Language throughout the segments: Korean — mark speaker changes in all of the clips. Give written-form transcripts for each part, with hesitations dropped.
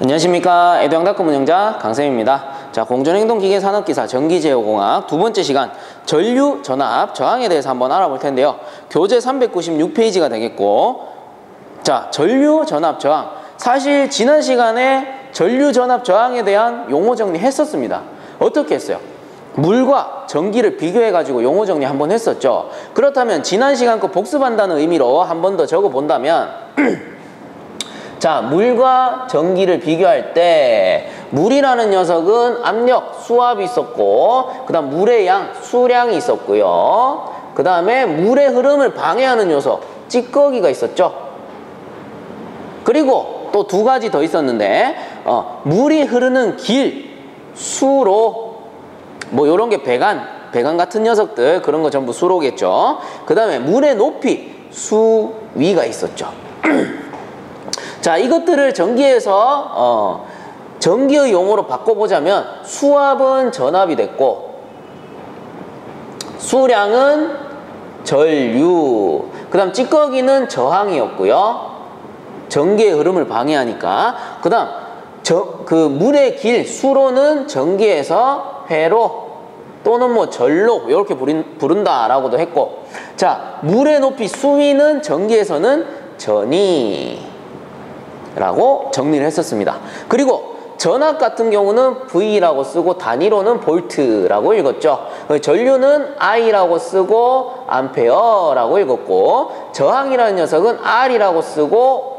Speaker 1: 안녕하십니까. 에듀앙닷컴 운영자 강쌤입니다. 자, 공전행동기계 산업기사 전기제어공학 두 번째 시간 전류, 전압, 저항에 대해서 한번 알아볼 텐데요. 교재 396페이지가 되겠고, 자, 전류, 전압, 저항. 사실 지난 시간에 전류, 전압, 저항에 대한 용어 정리 했었습니다. 어떻게 했어요? 물과 전기를 비교해가지고 용어 정리 한번 했었죠. 그렇다면 지난 시간 거 복습한다는 의미로 한 번 더 적어 본다면 자, 물과 전기를 비교할 때 물이라는 녀석은 압력, 수압이 있었고, 그 다음 물의 양, 수량이 있었고요. 그 다음에 물의 흐름을 방해하는 요소, 찌꺼기가 있었죠. 그리고 또 두 가지 더 있었는데, 물이 흐르는 길, 수로, 뭐 요런 게 배관 같은 녀석들, 그런 거 전부 수로겠죠. 그 다음에 물의 높이, 수위가 있었죠. 자, 이것들을 전기에서 전기의 용어로 바꿔보자면 수압은 전압이 됐고, 수량은 전류, 그 다음 찌꺼기는 저항이었고요. 전기의 흐름을 방해하니까. 그 다음 그 물의 길, 수로는 전기에서 회로 또는 뭐 전로 이렇게 부른다라고도 했고, 자, 물의 높이, 수위는 전기에서는 전위 라고 정리를 했었습니다. 그리고 전압 같은 경우는 V라고 쓰고 단위로는 볼트라고 읽었죠. 전류는 I라고 쓰고 암페어라고 읽었고, 저항이라는 녀석은 R이라고 쓰고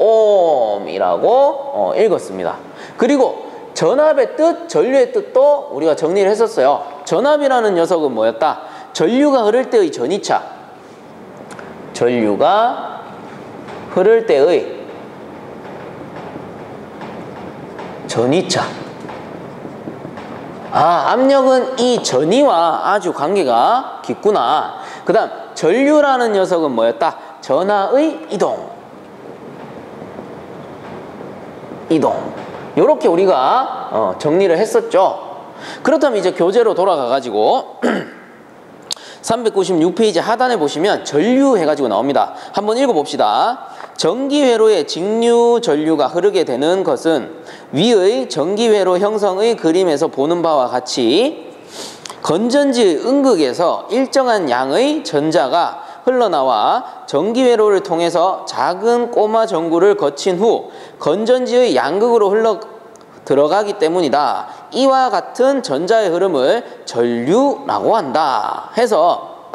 Speaker 1: 옴이라고 읽었습니다. 그리고 전압의 뜻, 전류의 뜻도 우리가 정리를 했었어요. 전압이라는 녀석은 뭐였다? 전류가 흐를 때의 전이차, 전류가 흐를 때의 전이차. 아, 압력은 이 전이와 아주 관계가 깊구나. 그 다음 전류라는 녀석은 뭐였다? 전하의 이동. 요렇게 우리가 정리를 했었죠. 그렇다면 이제 교재로 돌아가가지고 396페이지 하단에 보시면 전류 해가지고 나옵니다. 한번 읽어봅시다. 전기회로에 직류 전류가 흐르게 되는 것은 위의 전기회로 형성의 그림에서 보는 바와 같이 건전지의 음극에서 일정한 양의 전자가 흘러나와 전기회로를 통해서 작은 꼬마 전구를 거친 후 건전지의 양극으로 흘러 들어가기 때문이다. 이와 같은 전자의 흐름을 전류라고 한다 해서,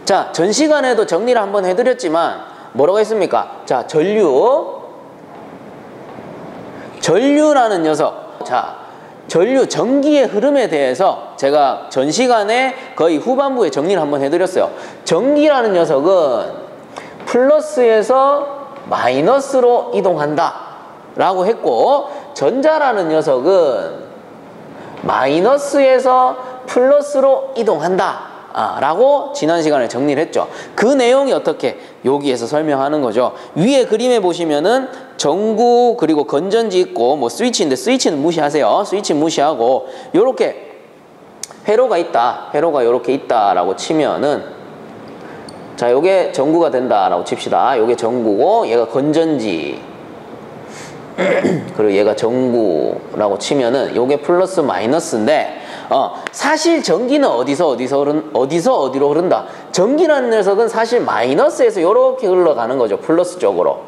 Speaker 1: 자, 전 시간에도 정리를 한번 해드렸지만 뭐라고 했습니까? 자, 전류라는 녀석. 자, 전류, 전기의 흐름에 대해서 제가 전 시간에 거의 후반부에 정리를 한번 해드렸어요. 전기라는 녀석은 플러스에서 마이너스로 이동한다 라고 했고, 전자라는 녀석은 마이너스에서 플러스로 이동한다 라고 지난 시간에 정리를 했죠. 그 내용이 어떻게 여기에서 설명하는 거죠. 위에 그림에 보시면은 전구 그리고 건전지 있고 뭐 스위치인데 스위치는 무시하세요. 스위치는 무시하고 요렇게 회로가 있다, 회로가 요렇게 있다라고 치면은, 자, 요게 전구가 된다라고 칩시다. 요게 전구고 얘가 건전지 그리고 얘가 전구라고 치면은 요게 플러스 마이너스인데, 사실 전기는 어디서 어디로 흐른다? 전기라는 녀석은 사실 마이너스에서 이렇게 흘러가는 거죠. 플러스 쪽으로.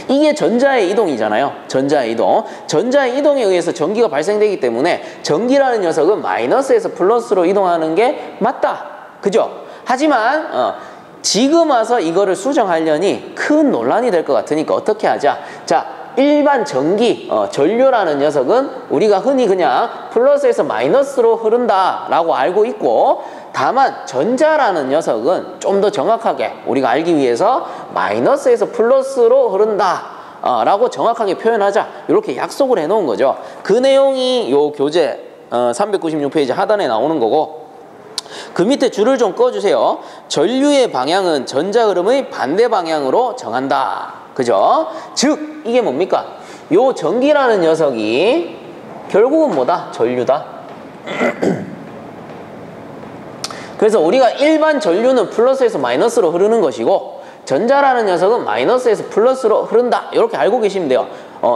Speaker 1: 이게 전자의 이동이잖아요. 전자의 이동. 전자의 이동에 의해서 전기가 발생되기 때문에 전기라는 녀석은 마이너스에서 플러스로 이동하는 게 맞다. 그죠? 하지만 지금 와서 이거를 수정하려니 큰 논란이 될 것 같으니까 어떻게 하자? 자, 일반 전기, 전류라는 녀석은 우리가 흔히 그냥 플러스에서 마이너스로 흐른다라고 알고 있고, 다만 전자라는 녀석은 좀 더 정확하게 우리가 알기 위해서 마이너스에서 플러스로 흐른다 라고 정확하게 표현하자, 이렇게 약속을 해놓은 거죠. 그 내용이 요 교재 396페이지 하단에 나오는 거고, 그 밑에 줄을 좀 꺼주세요. 전류의 방향은 전자 흐름의 반대 방향으로 정한다. 그죠? 즉 이게 뭡니까? 요 전기라는 녀석이 결국은 뭐다? 전류다. 그래서 우리가 일반 전류는 플러스에서 마이너스로 흐르는 것이고, 전자라는 녀석은 마이너스에서 플러스로 흐른다, 이렇게 알고 계시면 돼요.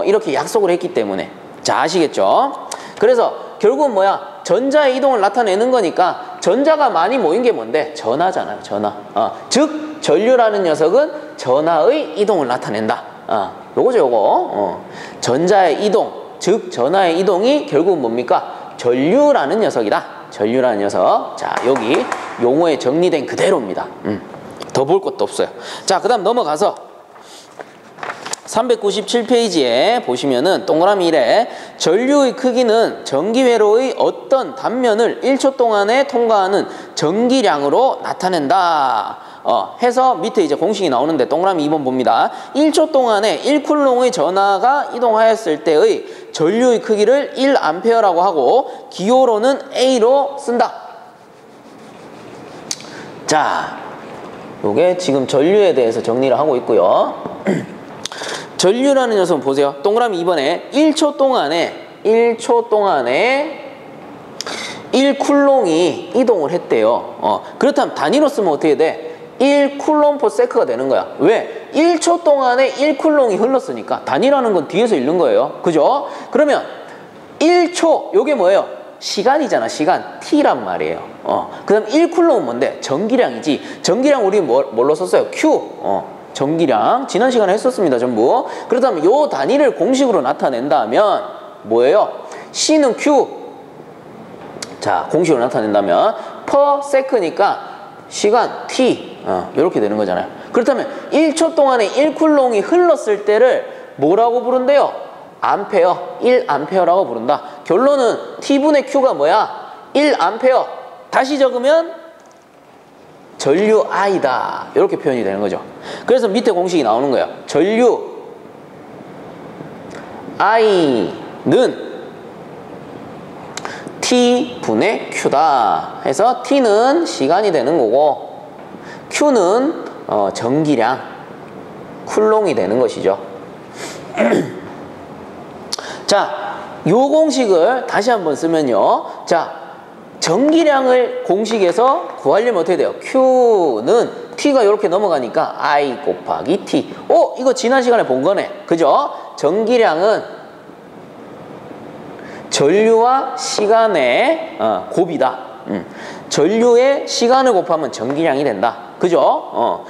Speaker 1: 이렇게 약속을 했기 때문에. 자, 아시겠죠? 그래서 결국은 뭐야? 전자의 이동을 나타내는 거니까 전자가 많이 모인 게 뭔데? 전하잖아요. 전하. 즉 전류라는 녀석은 전하의 이동을 나타낸다. 요거죠, 요거. 전자의 이동, 즉 전하의 이동이 결국은 뭡니까? 전류라는 녀석이다. 전류라는 녀석. 자, 여기 용어에 정리된 그대로입니다. 더 볼 것도 없어요. 자, 그 다음 넘어가서 397페이지에 보시면은 동그라미 1에 전류의 크기는 전기회로의 어떤 단면을 1초 동안에 통과하는 전기량으로 나타낸다. 해서 밑에 이제 공식이 나오는데 동그라미 2번 봅니다. 1초 동안에 1쿨롱의 전하가 이동하였을 때의 전류의 크기를 1A라고 하고 기호로는 A로 쓴다. 자, 요게 지금 전류에 대해서 정리를 하고 있고요. 전류라는 녀석은 보세요. 동그라미 2번에 1초 동안에 1쿨롱이 이동을 했대요. 그렇다면 단위로 쓰면 어떻게 돼? 1쿨롱/세크가 되는 거야. 왜? 1초 동안에 1쿨롱이 흘렀으니까. 단위라는 건 뒤에서 읽는 거예요. 그죠? 그러면 1초, 요게 뭐예요? 시간이잖아. 시간. T란 말이에요. 그 다음 1쿨롱은 뭔데? 전기량이지. 전기량 우리 뭘로 썼어요? Q. 전기량. 지난 시간에 했었습니다. 전부. 그렇다면 요 단위를 공식으로 나타낸다면 뭐예요? C는 Q. 자, 공식으로 나타낸다면 per sec니까 시간 T. 이렇게 되는 거잖아요. 그렇다면 1초 동안에 1쿨롱이 흘렀을 때를 뭐라고 부른대요? 암페어. 1A라고 부른다. 결론은 T분의 Q가 뭐야? 1A. 다시 적으면 전류 I다. 이렇게 표현이 되는 거죠. 그래서 밑에 공식이 나오는 거예요. 전류 I는 T분의 Q다. 해서 T는 시간이 되는 거고 Q는 전기량, 쿨롱이 되는 것이죠. 자, 요 공식을 다시 한번 쓰면요. 자, 전기량을 공식에서 구하려면 어떻게 돼요? Q는 T가 이렇게 넘어가니까 I 곱하기 T. 이거 지난 시간에 본 거네. 그죠? 전기량은 전류와 시간의 곱이다. 전류의 시간을 곱하면 전기량이 된다. 그죠?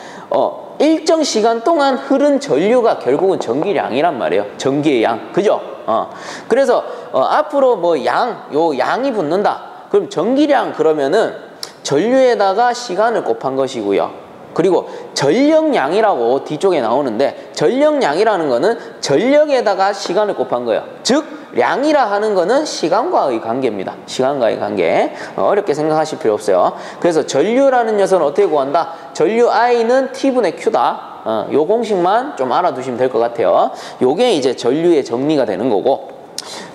Speaker 1: 일정 시간 동안 흐른 전류가 결국은 전기량이란 말이에요. 전기의 양. 그죠? 그래서 앞으로 뭐 요 양이 붙는다. 그럼 전기량 그러면은 전류에다가 시간을 곱한 것이고요. 그리고 전력량이라고 뒤쪽에 나오는데 전력량이라는 거는 전력에다가 시간을 곱한 거예요. 즉 량이라 하는 거는 시간과의 관계입니다. 시간과의 관계. 어렵게 생각하실 필요 없어요. 그래서 전류라는 녀석은 어떻게 구한다? 전류 I는 T분의 Q다. 요 공식만 좀 알아두시면 될 것 같아요. 요게 이제 전류의 정리가 되는 거고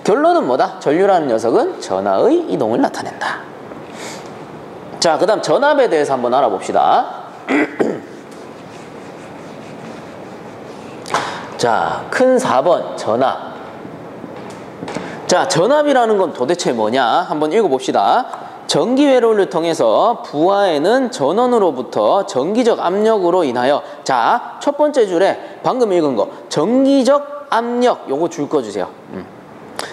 Speaker 1: 결론은 뭐다? 전류라는 녀석은 전하의 이동을 나타낸다. 자, 그 다음 전압에 대해서 한번 알아봅시다. 자, 큰 4번 전압. 자, 전압이라는 건 도대체 뭐냐? 한번 읽어봅시다. 전기회로를 통해서 부하에는 전원으로부터 전기적 압력으로 인하여 자, 첫 번째 줄에 방금 읽은 거 전기적 압력 요거 줄 거 주세요.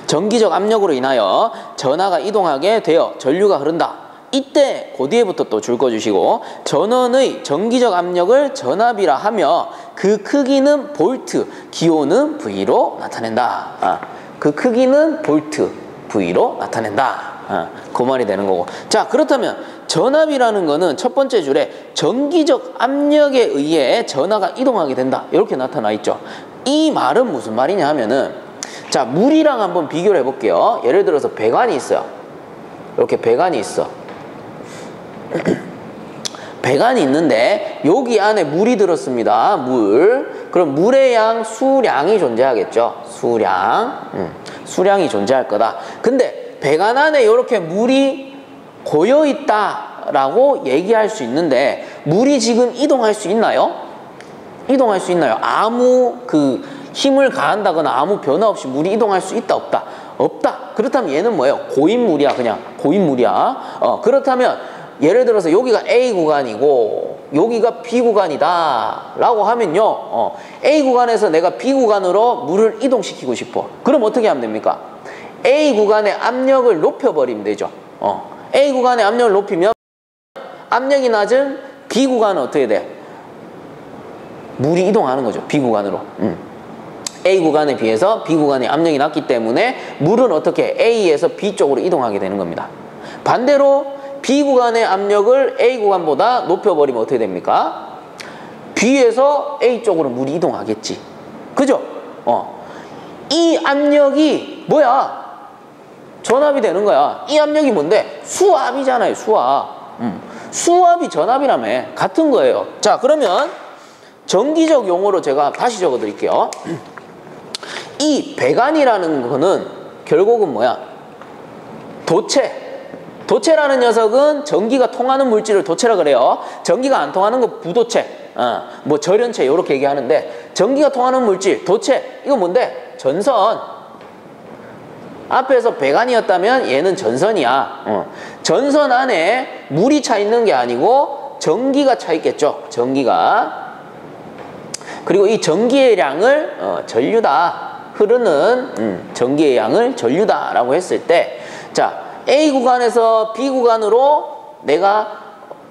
Speaker 1: 전기적 압력으로 인하여 전하가 이동하게 되어 전류가 흐른다. 이때 그 뒤에부터 또 줄 거 주시고 전원의 전기적 압력을 전압이라 하며 그 크기는 볼트, 기호는 V로 나타낸다. 그 크기는 볼트, V로 나타낸다. 그 말이 되는 거고. 자, 그렇다면 전압이라는 거는 첫 번째 줄에 전기적 압력에 의해 전하가 이동하게 된다. 이렇게 나타나 있죠. 이 말은 무슨 말이냐 하면은 자, 물이랑 한번 비교를 해볼게요. 예를 들어서 배관이 있어요. 이렇게 배관이 있어. 배관이 있는데 여기 안에 물이 들었습니다. 물. 그럼 물의 양, 수량이 존재하겠죠. 수량이 존재할 거다. 근데 배관 안에 이렇게 물이 고여있다라고 얘기할 수 있는데 물이 지금 이동할 수 있나요? 이동할 수 있나요? 아무 힘을 가한다거나 아무 변화 없이 물이 이동할 수 있다 없다? 없다. 그렇다면 얘는 뭐예요? 고인물이야. 그냥 고인물이야. 그렇다면 예를 들어서 여기가 A 구간이고 여기가 B 구간이다 라고 하면요, A 구간에서 내가 B 구간으로 물을 이동시키고 싶어. 그럼 어떻게 하면 됩니까? A 구간의 압력을 높여버리면 되죠. A 구간의 압력을 높이면 압력이 낮은 B 구간은 어떻게 돼? 물이 이동하는 거죠. B 구간으로. A 구간에 비해서 B 구간의 압력이 낮기 때문에 물은 어떻게 A에서 B 쪽으로 이동하게 되는 겁니다. 반대로 B 구간의 압력을 A 구간보다 높여버리면 어떻게 됩니까? B에서 A 쪽으로 물이 이동하겠지. 그죠? 이 압력이 뭐야? 전압이 되는 거야. 이 압력이 뭔데? 수압이잖아요. 수압. 수압이 전압이라며. 같은 거예요. 자, 그러면 전기적 용어로 제가 다시 적어 드릴게요. 이 배관이라는 거는 결국은 뭐야? 도체. 도체라는 녀석은 전기가 통하는 물질을 도체라 그래요. 전기가 안 통하는 거 부도체, 뭐 절연체 이렇게 얘기하는데, 전기가 통하는 물질, 도체, 이거 뭔데? 전선. 앞에서 배관이었다면 얘는 전선이야. 전선 안에 물이 차 있는 게 아니고 전기가 차 있겠죠. 전기가. 그리고 이 전기의 양을 전류다. 흐르는 전기의 양을 전류다라고 했을 때, 자, A 구간에서 B 구간으로 내가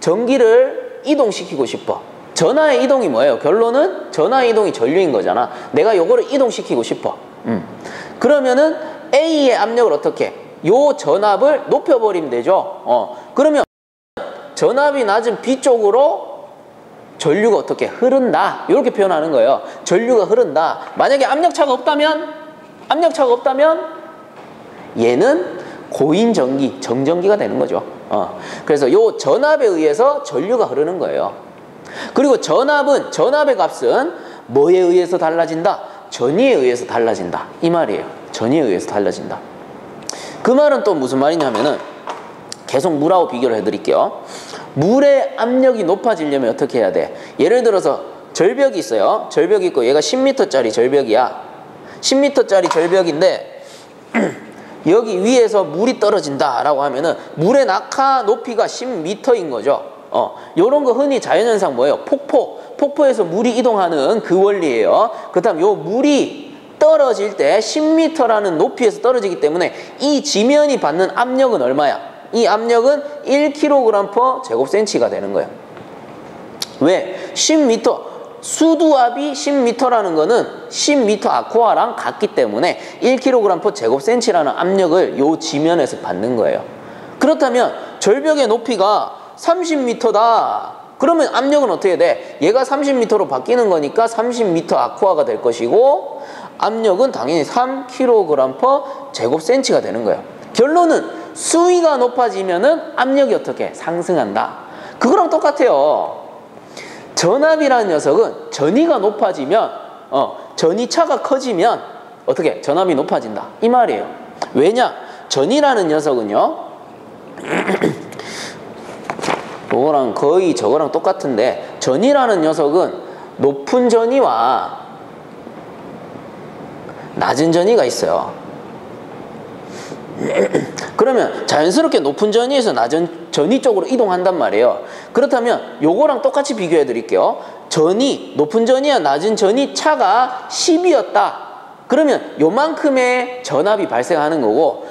Speaker 1: 전기를 이동시키고 싶어. 전하의 이동이 뭐예요? 결론은 전하의 이동이 전류인 거잖아. 내가 요거를 이동시키고 싶어. 그러면은 A의 압력을 어떻게? 요 전압을 높여버리면 되죠. 그러면 전압이 낮은 B 쪽으로 전류가 어떻게 흐른다, 이렇게 표현하는 거예요. 전류가 흐른다. 만약에 압력차가 없다면 얘는 고인전기, 정전기가 되는 거죠. 그래서 요 전압에 의해서 전류가 흐르는 거예요. 그리고 전압의 값은 뭐에 의해서 달라진다? 전위에 의해서 달라진다, 이 말이에요. 전위에 의해서 달라진다. 그 말은 또 무슨 말이냐면은, 계속 물하고 비교를 해드릴게요. 물의 압력이 높아지려면 어떻게 해야 돼? 예를 들어서 절벽이 있어요. 절벽이 있고 얘가 10m짜리 절벽이야. 10m짜리 절벽인데 여기 위에서 물이 떨어진다 라고 하면은 물의 낙하 높이가 10m인 거죠. 요런 거 흔히 자연현상 뭐예요? 폭포에서 물이 이동하는 그 원리예요. 그렇다면 요 물이 떨어질 때 10m라는 높이에서 떨어지기 때문에 이 지면이 받는 압력은 얼마야? 이 압력은 1kg/제곱센치가 되는 거예요. 왜? 10m, 수두압이 10m라는 거는 10m 아쿠아랑 같기 때문에 1kg/제곱센치라는 압력을 요 지면에서 받는 거예요. 그렇다면 절벽의 높이가 30m다. 그러면 압력은 어떻게 돼? 얘가 30m로 바뀌는 거니까 30m 아쿠아가 될 것이고, 압력은 당연히 3kg/제곱센치가 되는 거예요. 결론은 수위가 높아지면은 압력이 어떻게? 상승한다. 그거랑 똑같아요. 전압이라는 녀석은 전위가 높아지면, 전위차가 커지면 어떻게? 전압이 높아진다, 이 말이에요. 왜냐? 전위라는 녀석은요, 요거랑 거의 저거랑 똑같은데, 전위라는 녀석은 높은 전위와 낮은 전위가 있어요. 그러면 자연스럽게 높은 전위에서 낮은 전위 쪽으로 이동한단 말이에요. 그렇다면 요거랑 똑같이 비교해 드릴게요. 높은 전위와 낮은 전위 차가 10이었다. 그러면 요만큼의 전압이 발생하는 거고,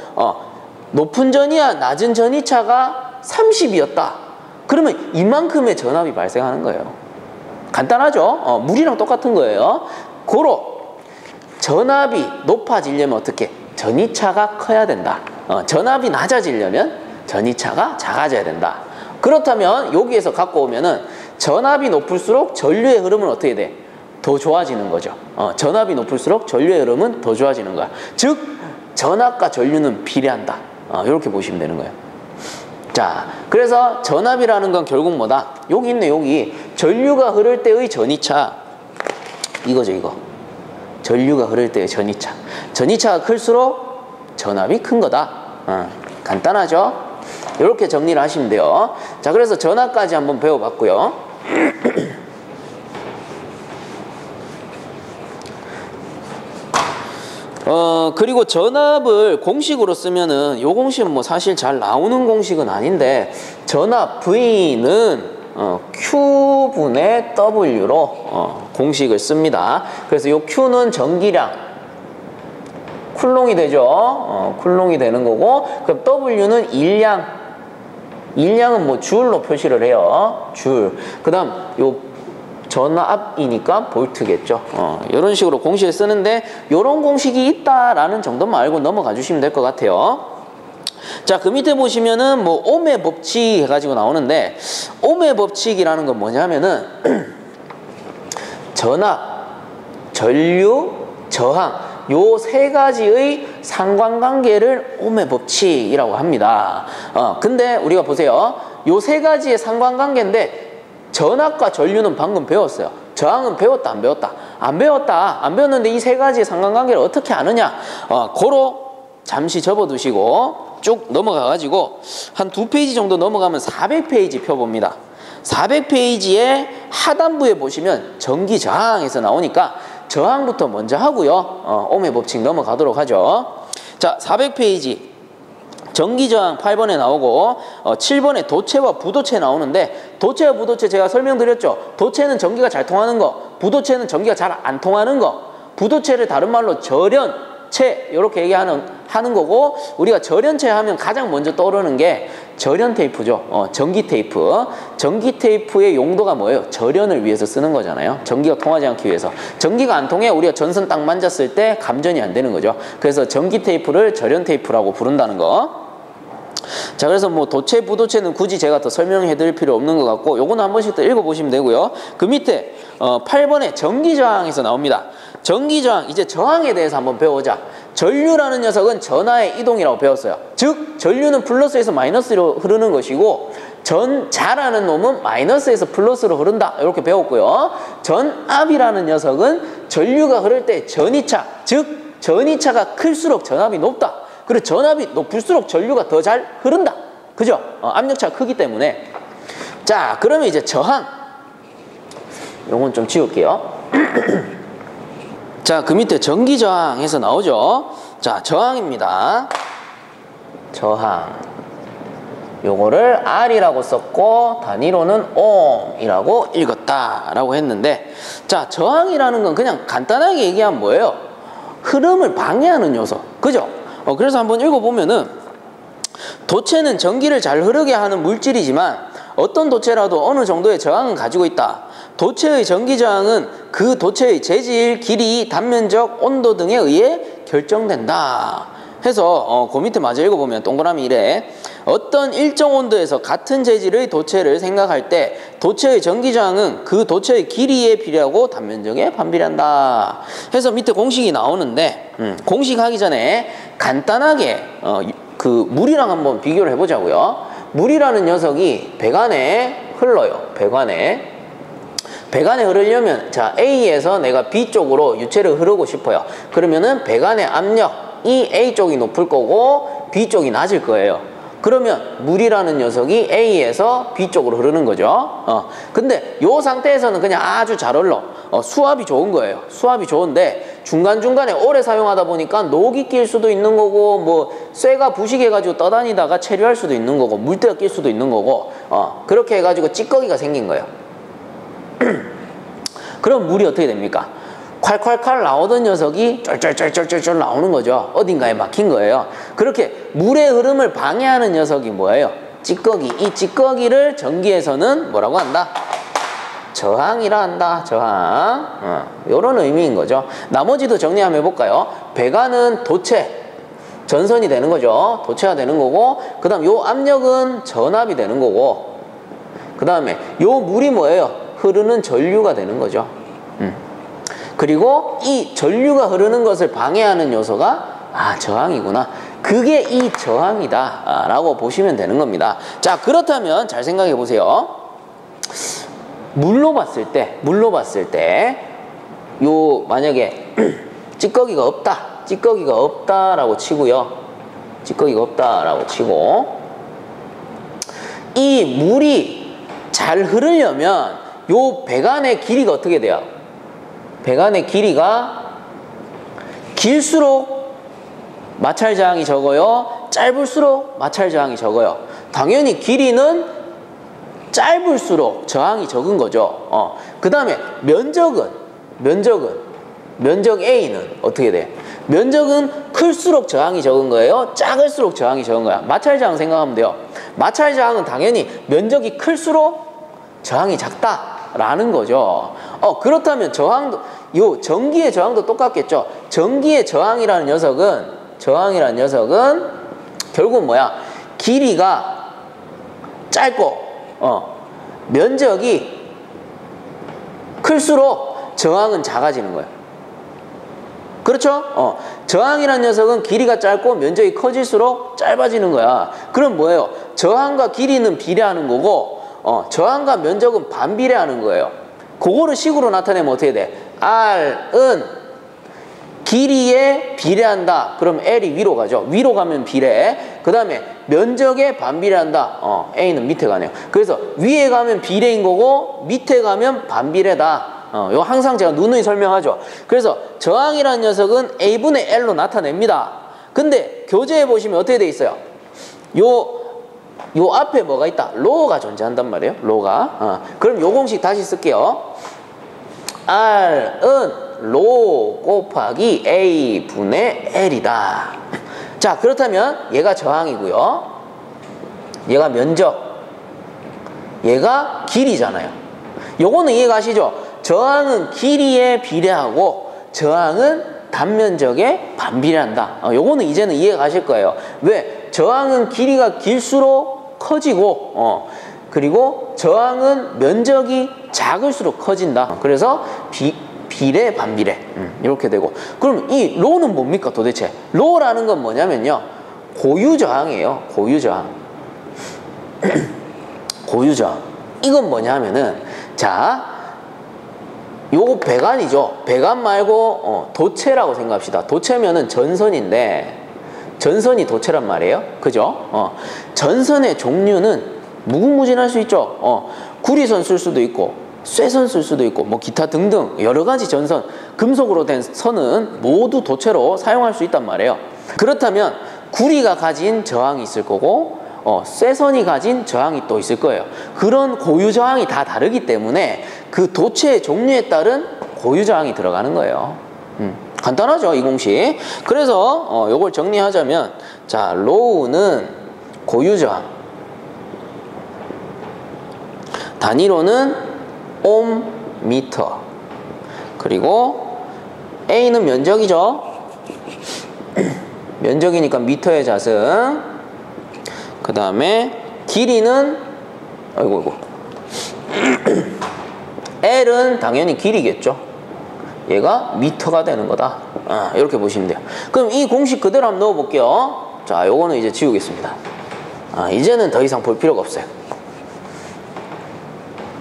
Speaker 1: 높은 전위와 낮은 전위 차가 30이었다. 그러면 이만큼의 전압이 발생하는 거예요. 간단하죠? 물이랑 똑같은 거예요. 고로 전압이 높아지려면 어떻게? 전위차가 커야 된다. 전압이 낮아지려면 전위차가 작아져야 된다. 그렇다면 여기에서 갖고 오면은 전압이 높을수록 전류의 흐름은 어떻게 돼? 더 좋아지는 거죠. 전압이 높을수록 전류의 흐름은 더 좋아지는 거야. 즉 전압과 전류는 비례한다. 이렇게 보시면 되는 거예요. 자, 그래서 전압이라는 건 결국 뭐다? 여기 있네, 여기. 전류가 흐를 때의 전위차. 이거죠, 이거. 전류가 흐를 때의 전위차. 전위차가 클수록 전압이 큰 거다. 간단하죠? 이렇게 정리를 하시면 돼요. 자, 그래서 전압까지 한번 배워봤고요. 그리고 전압을 공식으로 쓰면은, 요 공식은 뭐 사실 잘 나오는 공식은 아닌데, 전압 V는 Q분의 W로 공식을 씁니다. 그래서 요 Q는 전기량, 쿨롱이 되죠. 쿨롱이 되는 거고, 그럼 W는 일량, 일량은 뭐 줄로 표시를 해요. 줄. 그 다음 요 전압이니까 볼트겠죠. 이런 식으로 공식을 쓰는데 요런 공식이 있다라는 정도만 알고 넘어가 주시면 될 것 같아요. 자, 그 밑에 보시면은 뭐 옴의 법칙 해가지고 나오는데, 옴의 법칙이라는 건 뭐냐면은 전압, 전류, 저항, 요 세 가지의 상관관계를 옴의 법칙이라고 합니다. 근데 우리가 보세요. 요 세 가지의 상관관계인데 전압과 전류는 방금 배웠어요. 저항은 배웠다, 안 배웠다? 안 배웠다. 안 배웠는데 이 세 가지의 상관관계를 어떻게 아느냐? 고로 잠시 접어두시고 쭉 넘어가가지고 한 2페이지 정도 넘어가면 400페이지 펴봅니다. 400페이지의 하단부에 보시면 전기 저항에서 나오니까 저항부터 먼저 하고요. 옴의 법칙 넘어가도록 하죠. 자, 400페이지 전기 저항 8번에 나오고 7번에 도체와 부도체 나오는데, 도체와 부도체 제가 설명드렸죠. 도체는 전기가 잘 통하는 거, 부도체는 전기가 잘 안 통하는 거. 부도체를 다른 말로 절연체 이렇게 얘기하는 거고, 우리가 절연체 하면 가장 먼저 떠오르는 게 절연 테이프죠. 전기 테이프. 전기 테이프의 용도가 뭐예요? 절연을 위해서 쓰는 거잖아요. 전기가 통하지 않기 위해서. 전기가 안 통해 우리가 전선 딱 만졌을 때 감전이 안 되는 거죠. 그래서 전기 테이프를 절연 테이프라고 부른다는 거. 자, 그래서 뭐 도체, 부도체는 굳이 제가 더 설명해 드릴 필요 없는 것 같고, 요거는 한 번씩 더 읽어보시면 되고요. 그 밑에 8번에 전기저항에서 나옵니다. 전기저항, 이제 저항에 대해서 한번 배워보자. 전류라는 녀석은 전하의 이동이라고 배웠어요. 즉 전류는 플러스에서 마이너스로 흐르는 것이고, 전자라는 놈은 마이너스에서 플러스로 흐른다, 이렇게 배웠고요. 전압이라는 녀석은 전류가 흐를 때 전이차, 즉 전이차가 클수록 전압이 높다. 그리고 전압이 높을수록 전류가 더 잘 흐른다. 그죠? 압력차가 크기 때문에. 자, 그러면 이제 저항, 요건 좀 지울게요. 자, 그 밑에 전기저항에서 나오죠. 자, 저항입니다. 저항, 요거를 R이라고 썼고 단위로는 옴이라고 읽었다라고 했는데, 자, 저항이라는 건 그냥 간단하게 얘기하면 뭐예요? 흐름을 방해하는 요소. 그죠? 그래서 한번 읽어보면은, 도체는 전기를 잘 흐르게 하는 물질이지만 어떤 도체라도 어느 정도의 저항은 가지고 있다. 도체의 전기저항은 그 도체의 재질, 길이, 단면적, 온도 등에 의해 결정된다. 해서 그 밑에 마저 읽어보면 동그라미 이래. 어떤 일정 온도에서 같은 재질의 도체를 생각할 때 도체의 전기저항은 그 도체의 길이에 비례하고 단면적에 반비례한다. 해서 밑에 공식이 나오는데, 공식 하기 전에 간단하게 그 물이랑 한번 비교를 해보자고요. 물이라는 녀석이 배관에 흘러요. 배관에 흐르려면, 자, A에서 내가 B 쪽으로 유체를 흐르고 싶어요. 그러면은 배관의 압력이 A 쪽이 높을 거고 B 쪽이 낮을 거예요. 그러면 물이라는 녀석이 A에서 B 쪽으로 흐르는 거죠. 근데 요 상태에서는 그냥 아주 잘 흘러. 수압이 좋은 거예요. 수압이 좋은데 중간중간에 오래 사용하다 보니까 녹이 낄 수도 있는 거고, 뭐 쇠가 부식해가지고 떠다니다가 체류할 수도 있는 거고, 물때가 낄 수도 있는 거고, 그렇게 해가지고 찌꺼기가 생긴 거예요. 그럼 물이 어떻게 됩니까? 콸콸콸 나오던 녀석이 쩔쩔쩔쩔쩔 나오는 거죠. 어딘가에 막힌 거예요. 그렇게 물의 흐름을 방해하는 녀석이 뭐예요? 찌꺼기. 이 찌꺼기를 전기에서는 뭐라고 한다? 저항이라 한다. 저항. 이런 의미인 거죠. 나머지도 정리 한번 해볼까요? 배관은 도체, 전선이 되는 거죠. 도체가 되는 거고, 그 다음 요 압력은 전압이 되는 거고, 그 다음에 요 물이 뭐예요? 흐르는 전류가 되는 거죠. 그리고 이 전류가 흐르는 것을 방해하는 요소가 저항이구나. 그게 이 저항이다 라고 보시면 되는 겁니다. 자, 그렇다면 잘 생각해 보세요. 물로 봤을 때 요 만약에 찌꺼기가 없다라고 치고요. 찌꺼기가 없다라고 치고, 이 물이 잘 흐르려면 요 배관의 길이가 어떻게 돼요? 배관의 길이가 길수록 마찰 저항이 적어요? 짧을수록 마찰 저항이 적어요? 당연히 길이는 짧을수록 저항이 적은 거죠. 그 다음에 면적 A는 어떻게 돼? 면적은 클수록 저항이 적은 거예요? 작을수록 저항이 적은 거야? 마찰 저항 생각하면 돼요. 마찰 저항은 당연히 면적이 클수록 저항이 작다라는 거죠. 그렇다면 저항도, 전기의 저항도 똑같겠죠. 전기의 저항이라는 녀석은 결국 뭐야? 길이가 짧고, 면적이 클수록 저항은 작아지는 거예요. 그렇죠? 저항이라는 녀석은 길이가 짧고 면적이 커질수록 짧아지는 거야. 그럼 뭐예요? 저항과 길이는 비례하는 거고, 저항과 면적은 반비례하는 거예요. 그거를 식으로 나타내면 어떻게 돼? R은 길이에 비례한다. 그럼 L이 위로 가죠. 위로 가면 비례. 그 다음에 면적에 반비례한다. A는 밑에 가네요. 그래서 위에 가면 비례인 거고 밑에 가면 반비례다. 이거 항상 제가 누누이 설명하죠. 그래서 저항이라는 녀석은 A분의 L로 나타냅니다. 근데 교재에 보시면 어떻게 돼 있어요? 요 앞에 뭐가 있다? 로가 존재한단 말이에요. 로가. 그럼 요 공식 다시 쓸게요. R은 로 곱하기 A분의 L이다. 자, 그렇다면 얘가 저항이고요. 얘가 면적. 얘가 길이잖아요. 요거는 이해가시죠? 저항은 길이에 비례하고 저항은 단면적에 반비례한다. 요거는 이제는 이해가 가실 거예요. 왜? 저항은 길이가 길수록 커지고 그리고 저항은 면적이 작을수록 커진다. 그래서 비례 반비례 이렇게 되고. 그럼 이 로는 뭡니까 도대체? 로라는 건 뭐냐면요, 고유저항이에요. 고유저항. 고유저항. 이건 뭐냐면은, 자, 요거 배관이죠. 배관 말고 도체라고 생각합시다. 도체면은 전선인데, 전선이 도체란 말이에요. 그죠? 전선의 종류는 무궁무진할 수 있죠. 구리선 쓸 수도 있고 쇠선 쓸 수도 있고 뭐 기타 등등 여러 가지 전선, 금속으로 된 선은 모두 도체로 사용할 수 있단 말이에요. 그렇다면 구리가 가진 저항이 있을 거고 쇠선이 가진 저항이 또 있을 거예요. 그런 고유 저항이 다 다르기 때문에 그 도체의 종류에 따른 고유 저항이 들어가는 거예요. 간단하죠, 이 공식. 그래서 요걸 정리하자면, 자, 로우는 고유 저항, 단위로는 옴미터, 그리고 A는 면적이죠. 면적이니까 미터의 자승. 그 다음에 길이는 아이고 L은 당연히 길이겠죠. 얘가 미터가 되는 거다. 이렇게 보시면 돼요. 그럼 이 공식 그대로 한번 넣어볼게요. 자, 요거는 이제 지우겠습니다. 이제는 더 이상 볼 필요가 없어요.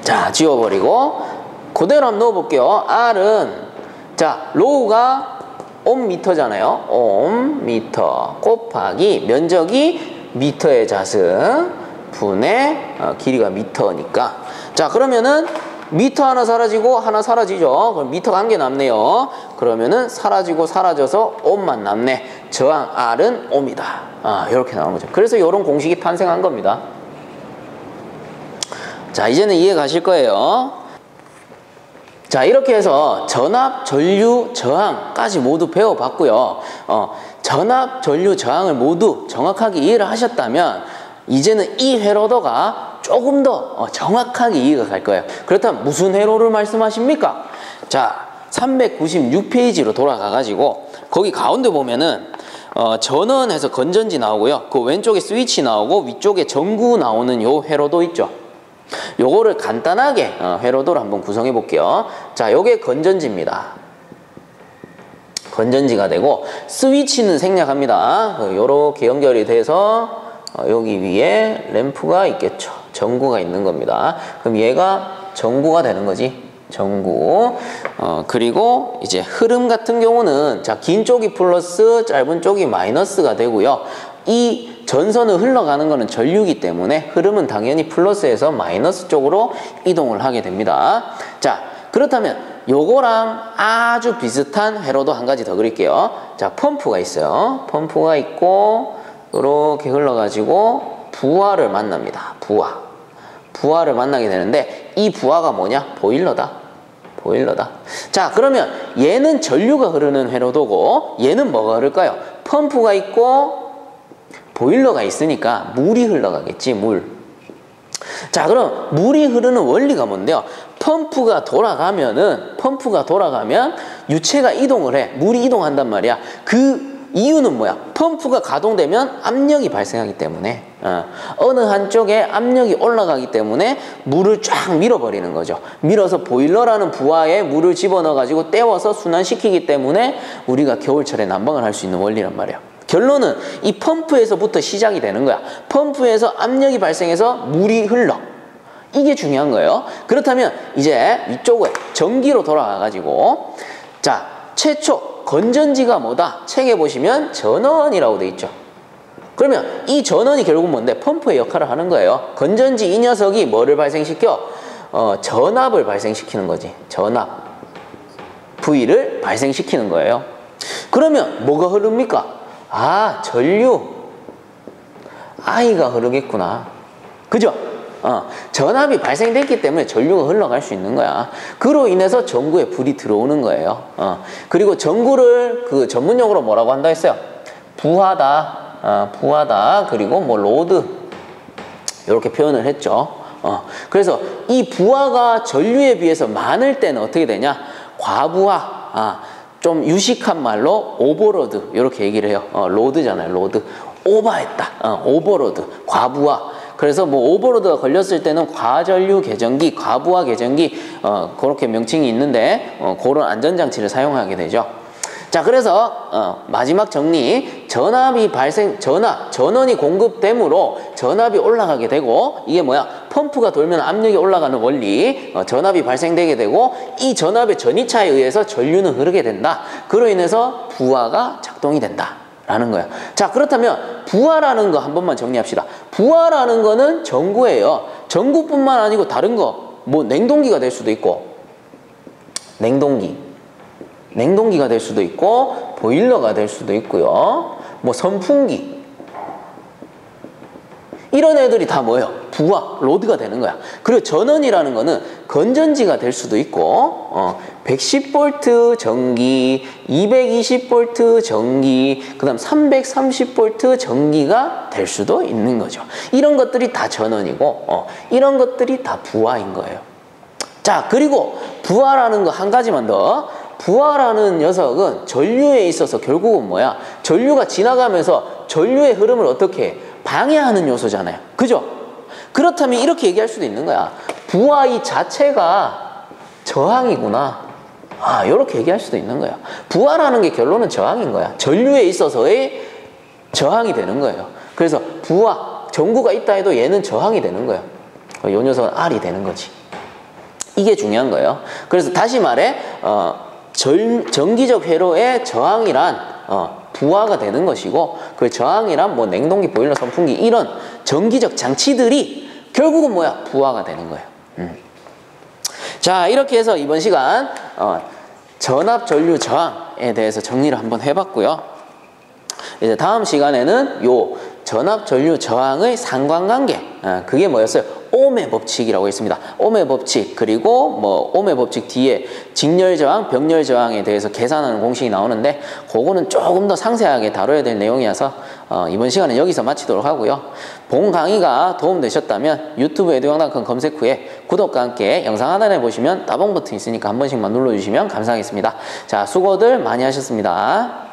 Speaker 1: 자, 지워버리고 그대로 한번 넣어볼게요. R은, 자, 로우가 옴미터잖아요. 옴미터 곱하기 면적이 미터의 자승 분의 길이가 미터니까. 자, 그러면은 미터 하나 사라지고 하나 사라지죠. 그럼 미터가 한 개 남네요. 그러면은 사라지고 사라져서 옴만 남네. 저항 R은 옴이다. 이렇게 나오는 거죠. 그래서 이런 공식이 탄생한 겁니다. 자, 이제는 이해 가실 거예요. 자, 이렇게 해서 전압, 전류, 저항까지 모두 배워봤고요. 전압, 전류, 저항을 모두 정확하게 이해를 하셨다면 이제는 이 회로도가 조금 더 정확하게 이해가 갈 거예요. 그렇다면 무슨 회로를 말씀하십니까? 자, 396페이지로 돌아가가지고 거기 가운데 보면은 전원에서 건전지 나오고요. 그 왼쪽에 스위치 나오고 위쪽에 전구 나오는 요 회로도 있죠. 요거를 간단하게 회로도를 한번 구성해 볼게요. 자, 요게 건전지입니다. 건전지가 되고 스위치는 생략합니다. 요렇게 연결이 돼서 여기 위에 램프가 있겠죠. 전구가 있는 겁니다. 그럼 얘가 전구가 되는 거지. 전구. 그리고 이제 흐름 같은 경우는, 자, 긴 쪽이 플러스 짧은 쪽이 마이너스가 되고요. 이 전선을 흘러가는 거는 전류이기 때문에 흐름은 당연히 플러스에서 마이너스 쪽으로 이동을 하게 됩니다. 자, 그렇다면 요거랑 아주 비슷한 회로도 한 가지 더 그릴게요. 자, 펌프가 있어요. 펌프가 있고 이렇게 흘러가지고 부하를 만납니다. 부하를 만나게 되는데 이 부하가 뭐냐? 보일러다. 보일러다. 자, 그러면 얘는 전류가 흐르는 회로도고 얘는 뭐가 흐를까요? 펌프가 있고 보일러가 있으니까 물이 흘러가겠지, 물. 자, 그럼 물이 흐르는 원리가 뭔데요? 펌프가 돌아가면 유체가 이동을 해. 물이 이동한단 말이야. 그 이유는 뭐야? 펌프가 가동되면 압력이 발생하기 때문에 어느 한쪽에 압력이 올라가기 때문에 물을 쫙 밀어버리는 거죠. 밀어서 보일러라는 부하에 물을 집어넣어 가지고 떼워서 순환시키기 때문에 우리가 겨울철에 난방을 할 수 있는 원리란 말이에요. 결론은 이 펌프에서부터 시작이 되는 거야. 펌프에서 압력이 발생해서 물이 흘러. 이게 중요한 거예요. 그렇다면 이제 이쪽에 전기로 돌아가가지고 자, 최초 건전지가 뭐다? 책에 보시면 전원이라고 돼 있죠. 그러면 이 전원이 결국 뭔데? 펌프의 역할을 하는 거예요. 건전지 이 녀석이 뭐를 발생시켜? 전압을 발생시키는 거지. 전압. V를 발생시키는 거예요. 그러면 뭐가 흐릅니까? 아, 전류. I가 흐르겠구나. 그죠? 전압이 발생됐기 때문에 전류가 흘러갈 수 있는 거야. 그로 인해서 전구에 불이 들어오는 거예요. 그리고 전구를 그 전문용어로 뭐라고 한다 했어요? 부하다. 부하다. 그리고 뭐 로드. 이렇게 표현을 했죠. 그래서 이 부하가 전류에 비해서 많을 때는 어떻게 되냐? 과부하. 좀 유식한 말로 오버로드. 이렇게 얘기를 해요. 로드잖아요. 로드. 오버했다. 오버로드. 과부하. 그래서 뭐 오버로드가 걸렸을 때는 과전류 개전기, 과부하 개전기 그렇게 명칭이 있는데 그런 안전장치를 사용하게 되죠. 자, 그래서 마지막 정리. 전원이 공급되므로 전압이 올라가게 되고 이게 뭐야? 펌프가 돌면 압력이 올라가는 원리. 전압이 발생되게 되고 이 전압의 전이차에 의해서 전류는 흐르게 된다. 그로 인해서 부하가 작동이 된다. 라는 거야. 자, 그렇다면 부하라는 거 한 번만 정리합시다. 부하라는 거는 전구예요. 전구뿐만 아니고 다른 거, 뭐 냉동기가 될 수도 있고, 냉동기가 될 수도 있고, 보일러가 될 수도 있고요. 뭐 선풍기. 이런 애들이 다 뭐예요? 부하, 로드가 되는 거야. 그리고 전원이라는 거는 건전지가 될 수도 있고 110V 전기, 220V 전기, 그 다음 330V 전기가 될 수도 있는 거죠. 이런 것들이 다 전원이고 이런 것들이 다 부하인 거예요. 자, 그리고 부하라는 거 한 가지만 더. 부하라는 녀석은 전류에 있어서 결국은 뭐야? 전류가 지나가면서 전류의 흐름을 어떻게 해? 방해하는 요소잖아요. 그죠? 그렇다면 이렇게 얘기할 수도 있는 거야. 부하 이 자체가 저항이구나. 이렇게 얘기할 수도 있는 거야. 부하라는 게 결론은 저항인 거야. 전류에 있어서의 저항이 되는 거예요. 그래서 부하, 전구가 있다 해도 얘는 저항이 되는 거예요. 이 녀석은 R이 되는 거지. 이게 중요한 거예요. 그래서 다시 말해 전기적 회로의 저항이란 부하가 되는 것이고 그 저항이란 뭐 냉동기, 보일러, 선풍기 이런 전기적 장치들이 결국은 뭐야? 부하가 되는 거예요. 자, 이렇게 해서 이번 시간 전압 전류 저항에 대해서 정리를 한번 해봤고요. 이제 다음 시간에는 요 전압 전류 저항의 상관관계, 그게 뭐였어요? 옴의 법칙이라고 있습니다. 옴의 법칙, 그리고 뭐 옴의 법칙 뒤에 직렬 저항, 병렬 저항에 대해서 계산하는 공식이 나오는데 그거는 조금 더 상세하게 다뤄야 될 내용이어서 이번 시간은 여기서 마치도록 하고요. 본 강의가 도움되셨다면 유튜브 에듀강당컴 검색 후에 구독과 함께 영상 하단에 보시면 따봉 버튼 있으니까 한 번씩만 눌러주시면 감사하겠습니다. 자, 수고들 많이 하셨습니다.